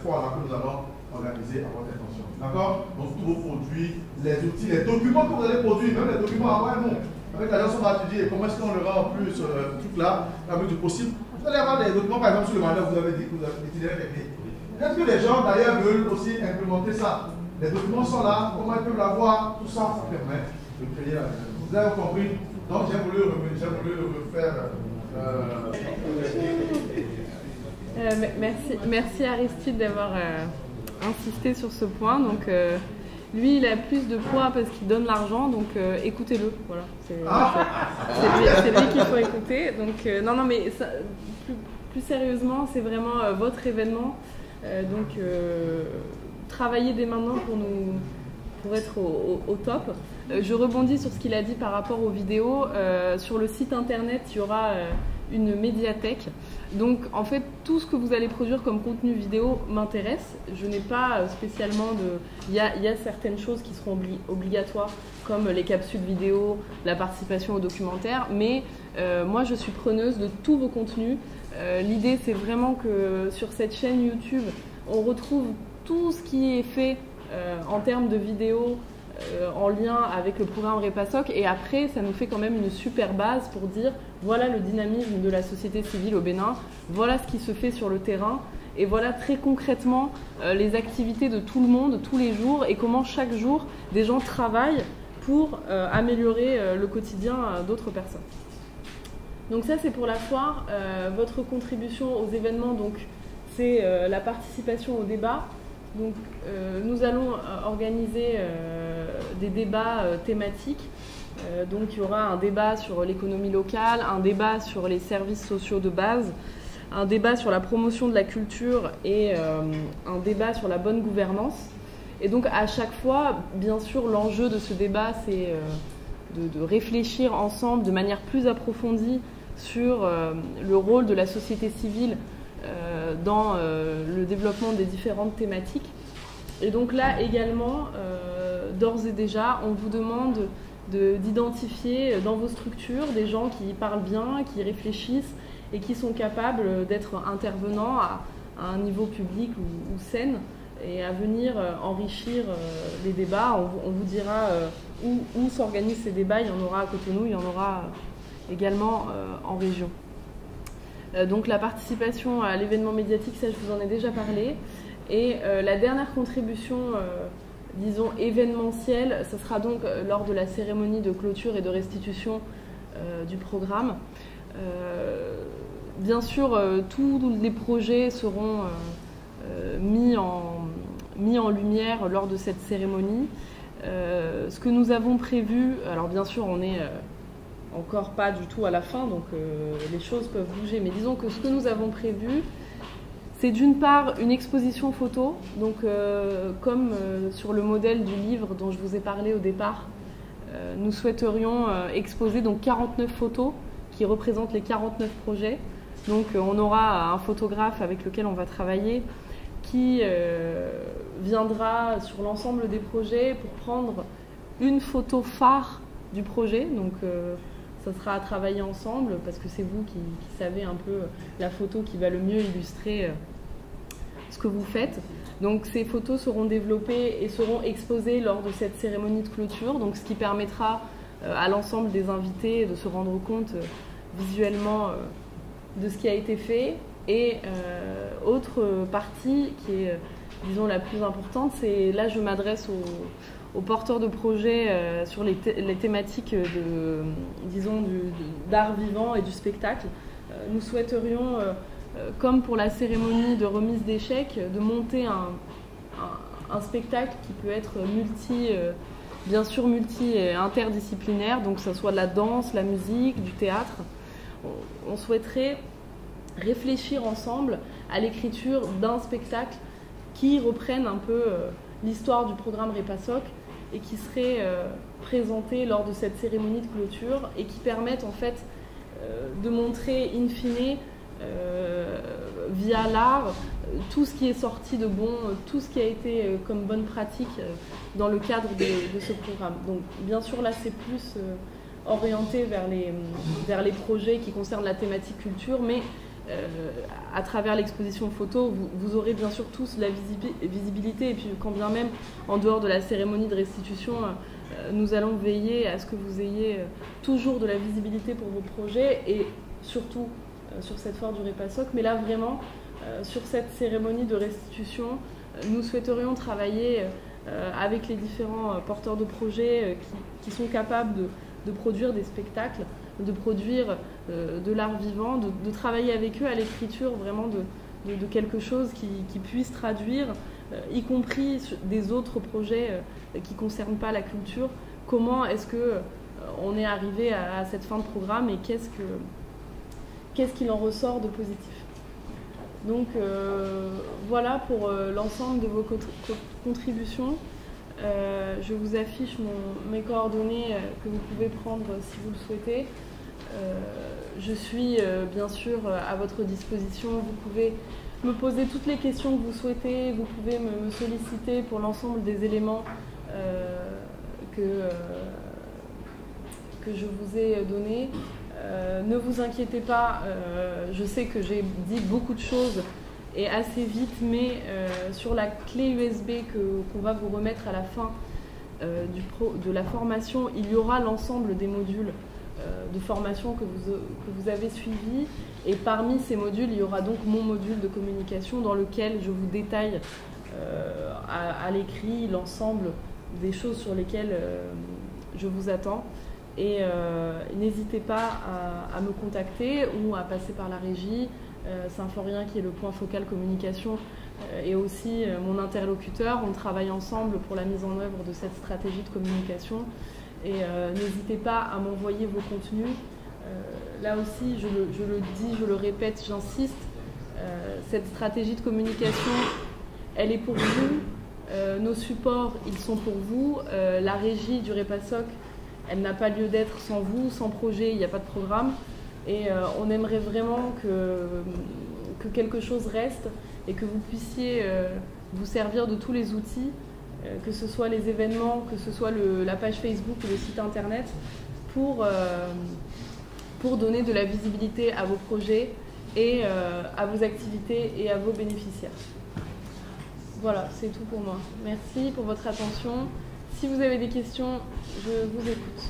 foire-là que nous allons organiser à votre intention. D'accord? Donc tous vos produits, les outils, les documents que vous allez produire, même les documents à nous, avec l'agence on va étudier comment est-ce qu'on le rend en plus truc là, avec du possible. Vous allez avoir des documents par exemple sur le mandat, vous avez dit que vous avez utilisé technique. Est-ce que les gens d'ailleurs veulent aussi implémenter ça? Les documents sont là, comment ils peuvent l'avoir, tout ça, ça permet de créer la. Vous avez compris? Donc j'ai voulu refaire. Merci Aristide d'avoir insisté sur ce point. Donc, lui, il a plus de poids parce qu'il donne l'argent, donc écoutez-le. Voilà, c'est lui qu'il faut écouter. Donc, non, mais ça, plus sérieusement, c'est vraiment votre événement. Donc, travaillez dès maintenant pour être au top. Je rebondis sur ce qu'il a dit par rapport aux vidéos. Sur le site internet, il y aura une médiathèque. Donc en fait, tout ce que vous allez produire comme contenu vidéo m'intéresse. Je n'ai pas spécialement de... Il y a certaines choses qui seront obligatoires, comme les capsules vidéo, la participation au documentaire, mais moi je suis preneuse de tous vos contenus. L'idée c'est vraiment que sur cette chaîne YouTube, on retrouve tout ce qui est fait en termes de vidéos, en lien avec le programme REPASOC, et après ça nous fait quand même une super base pour dire voilà le dynamisme de la société civile au Bénin, voilà ce qui se fait sur le terrain, et voilà très concrètement les activités de tout le monde tous les jours et comment chaque jour des gens travaillent pour améliorer le quotidien d'autres personnes. Donc ça c'est pour la foire. Votre contribution aux événements, donc c'est la participation au débat. Donc, nous allons organiser des débats thématiques. Donc, il y aura un débat sur l'économie locale, un débat sur les services sociaux de base, un débat sur la promotion de la culture et un débat sur la bonne gouvernance. Et donc, à chaque fois, bien sûr, l'enjeu de ce débat, c'est de réfléchir ensemble de manière plus approfondie sur le rôle de la société civile dans le développement des différentes thématiques. Et donc là également, d'ores et déjà, on vous demande d'identifier dans vos structures des gens qui parlent bien, qui réfléchissent et qui sont capables d'être intervenants à un niveau public ou scène et à venir enrichir les débats. On vous dira où s'organisent ces débats. Il y en aura à Cotonou, il y en aura également en région. Donc la participation à l'événement médiatique, ça je vous en ai déjà parlé. Et la dernière contribution, disons événementielle, ça sera donc lors de la cérémonie de clôture et de restitution du programme. Bien sûr, tous les projets seront mis en lumière lors de cette cérémonie. Ce que nous avons prévu, alors bien sûr on est encore pas du tout à la fin, donc les choses peuvent bouger, mais disons que ce que nous avons prévu, c'est d'une part une exposition photo, donc comme sur le modèle du livre dont je vous ai parlé au départ, nous souhaiterions exposer donc 49 photos qui représentent les 49 projets. Donc on aura un photographe avec lequel on va travailler qui viendra sur l'ensemble des projets pour prendre une photo phare du projet. Donc ça sera à travailler ensemble parce que c'est vous qui savez un peu la photo qui va le mieux illustrer ce que vous faites. Donc ces photos seront développées et seront exposées lors de cette cérémonie de clôture, donc ce qui permettra à l'ensemble des invités de se rendre compte visuellement de ce qui a été fait. Et autre partie qui est, disons, la plus importante, c'est là je m'adresse aux porteurs de projets sur les thématiques d'art vivant et du spectacle. Nous souhaiterions, comme pour la cérémonie de remise d'échecs, de monter un spectacle qui peut être bien sûr multi et interdisciplinaire, donc que ce soit de la danse, la musique, du théâtre. On souhaiterait réfléchir ensemble à l'écriture d'un spectacle qui reprenne un peu l'histoire du programme REPASOC et qui serait présenté lors de cette cérémonie de clôture et qui permette en fait de montrer in fine via l'art tout ce qui est sorti de bon, tout ce qui a été comme bonne pratique dans le cadre de ce programme. Donc bien sûr là c'est plus orienté vers les projets qui concernent la thématique culture, mais à travers l'exposition photo, vous aurez bien sûr tous la visibilité, et puis quand bien même en dehors de la cérémonie de restitution, nous allons veiller à ce que vous ayez toujours de la visibilité pour vos projets, et surtout sur cette foire du Repasoc, mais là vraiment sur cette cérémonie de restitution, nous souhaiterions travailler avec les différents porteurs de projets qui sont capables de produire des spectacles, de produire de l'art vivant, de travailler avec eux à l'écriture vraiment de quelque chose qui puisse traduire, y compris des autres projets qui ne concernent pas la culture. Comment est-ce qu'on est arrivé à cette fin de programme et qu'est-ce qu'il en ressort de positif. Donc voilà pour l'ensemble de vos contributions. Je vous affiche mes coordonnées que vous pouvez prendre si vous le souhaitez. Je suis bien sûr à votre disposition. Vous pouvez me poser toutes les questions que vous souhaitez. Vous pouvez me solliciter pour l'ensemble des éléments que je vous ai donnés. Ne vous inquiétez pas, je sais que j'ai dit beaucoup de choses et assez vite, mais sur la clé USB qu'on va vous remettre à la fin de la formation, il y aura l'ensemble des modules de formation que vous avez suivis, et parmi ces modules, il y aura donc mon module de communication dans lequel je vous détaille à l'écrit l'ensemble des choses sur lesquelles je vous attends. Et n'hésitez pas à me contacter ou à passer par la régie. Symphorien, qui est le point focal communication, est aussi mon interlocuteur. On travaille ensemble pour la mise en œuvre de cette stratégie de communication. Et n'hésitez pas à m'envoyer vos contenus. Là aussi, je le dis, je le répète, j'insiste, cette stratégie de communication, elle est pour vous. Nos supports, ils sont pour vous. La régie du Repasoc, elle n'a pas lieu d'être sans vous, sans projet, il n'y a pas de programme. Et on aimerait vraiment que quelque chose reste et que vous puissiez vous servir de tous les outils, que ce soit les événements, que ce soit la page Facebook ou le site internet, pour donner de la visibilité à vos projets et à vos activités et à vos bénéficiaires. Voilà, c'est tout pour moi. Merci pour votre attention. Si vous avez des questions, je vous écoute.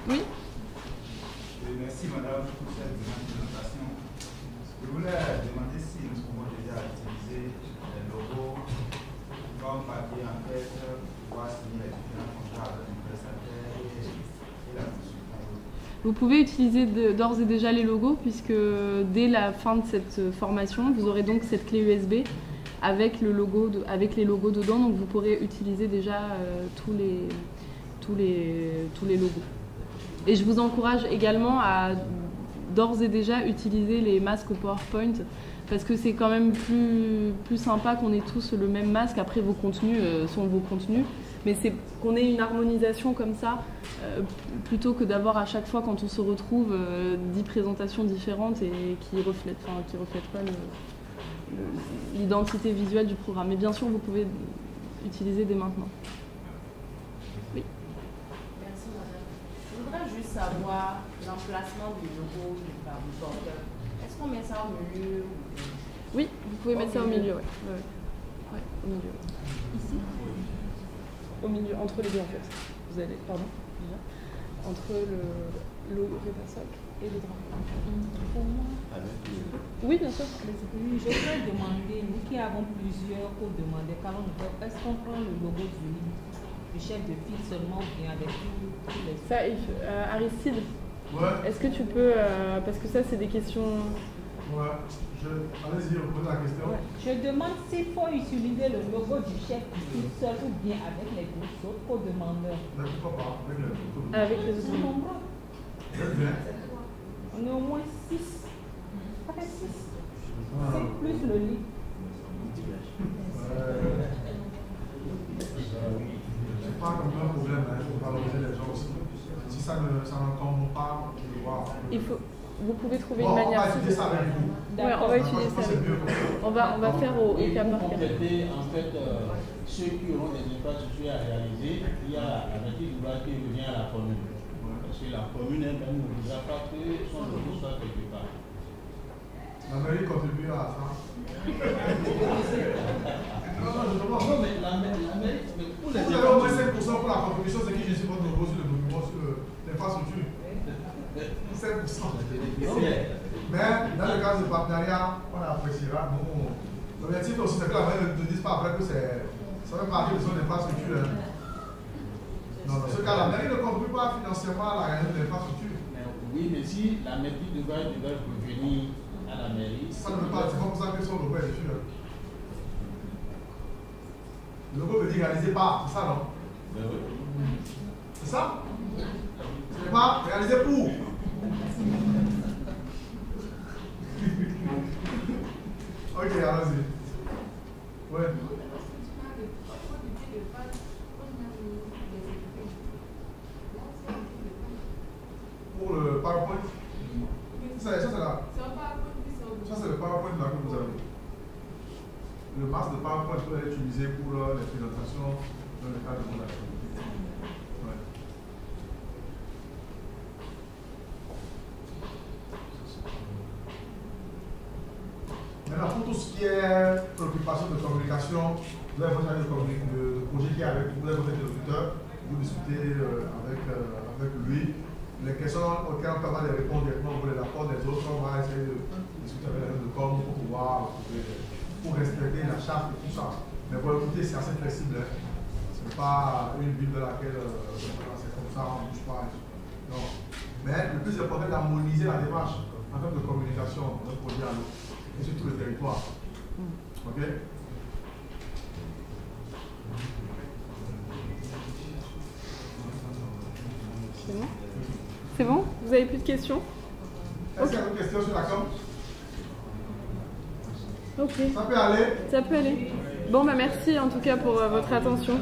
Oui. Merci madame pour cette présentation. Je voulais demander si nous pouvons déjà utiliser les logos comme papier en fait pour pouvoir signer les différents contrats avec les prestataires et la consultation. Vous pouvez utiliser d'ores et déjà les logos, puisque dès la fin de cette formation, vous aurez donc cette clé USB avec les logos dedans, donc vous pourrez utiliser déjà tous les logos. Et je vous encourage également à d'ores et déjà utiliser les masques PowerPoint, parce que c'est quand même plus sympa qu'on ait tous le même masque. Après, vos contenus sont vos contenus, mais c'est qu'on ait une harmonisation comme ça, plutôt que d'avoir à chaque fois, quand on se retrouve, 10 présentations différentes et qui reflètent pas l'identité visuelle du programme. Mais bien sûr, vous pouvez utiliser dès maintenant. Oui. Merci madame. Je voudrais juste savoir l'emplacement du logo du porteur. Est-ce qu'on met ça au milieu? Oui, vous pouvez mettre ça au milieu, ouais. Ouais, au milieu. Ici? Au milieu, entre les deux en fait. Vous allez, pardon, déjà. Entre le Repasoc et le drapeau. Pour moi. Oui, bien sûr. Oui, je voudrais demander, nous qui avons plusieurs co-demandeurs, est-ce qu'on prend le logo du chef de file seulement ou bien avec tous les... Ça, Aristide, Ouais. est-ce que tu peux, parce que ça c'est des questions... Ouais. Allez-y, repose la question. Ouais. Je demande s'il faut utiliser le logo du chef de file seul ou bien avec les autres co-demandeurs. Mais pourquoi pas avec les photos. Avec les Ils sont autres. nombreux. On est au moins 6. Ça fait 6. C'est plus le lit. C'est pas comme un problème, il faut valoriser les gens aussi. Si ça ne tombe pas, on peut voir. Vous pouvez trouver Bon, une manière... on va étudier ça avec vous. Ouais, on va utiliser ça. On va faire au cas par cas. Compléter en fait ceux qui auront des infrastructures à réaliser, il y a la maîtrise d'ouvrage qui revient à la commune. Parce que la commune elle-même ne voudra pas que son logo soit quelque part. La mairie contribue à ça. Non, mais la mairie, pour les vous avez au moins 5% pour la contribution, c'est qui je suis votre logo sur le document, sur l'infrastructure. 5%. Mais dans le cas de partenariat, on appréciera. L'objectif aussi, c'est que la mairie ne dise pas après que ça fait partie de son infrastructure. Non, dans ce cas, la mairie ne contribue pas financièrement à la réalisation de l'infrastructure. Oui, mais si la maîtrise d'ouvrage devait revenir à la mairie. Ça ne veut pas, c'est pas pour ça que son logo est dessus. Le logo veut dire réaliser par, c'est ça, non? C'est ça? Ce n'est pas réaliser pour. Ok, allons-y. Ouais. Pour le PowerPoint. Ça c'est là. Ça c'est le PowerPoint là que vous avez. Le masque de PowerPoint peut être utilisé pour les présentations dans le cadre de mon activité. Ouais. Maintenant, pour tout ce qui est préoccupation de communication, vous avez votre de projet qui est avec vous, vous avez votre interlocuteur, vous discutez avec lui. Les questions auxquelles on peut les répondre directement, vous les apportez des autres, on va essayer de discuter avec les gens de com pour pouvoir respecter la charte et tout ça. Mais pour écouter, c'est assez flexible. Hein. Ce n'est pas une ville dans laquelle c'est comme ça, on ne bouge pas. Non. Mais le plus important, c'est d'harmoniser la démarche en termes de communication d'un projet à l'autre et sur tout le territoire. Ok? C'est bon? C'est bon? Vous avez plus de questions? Est-ce qu'il y a d'autres questions sur la com? Ok. Ça peut aller? Ça peut aller. Bon, bah merci en tout cas pour votre attention.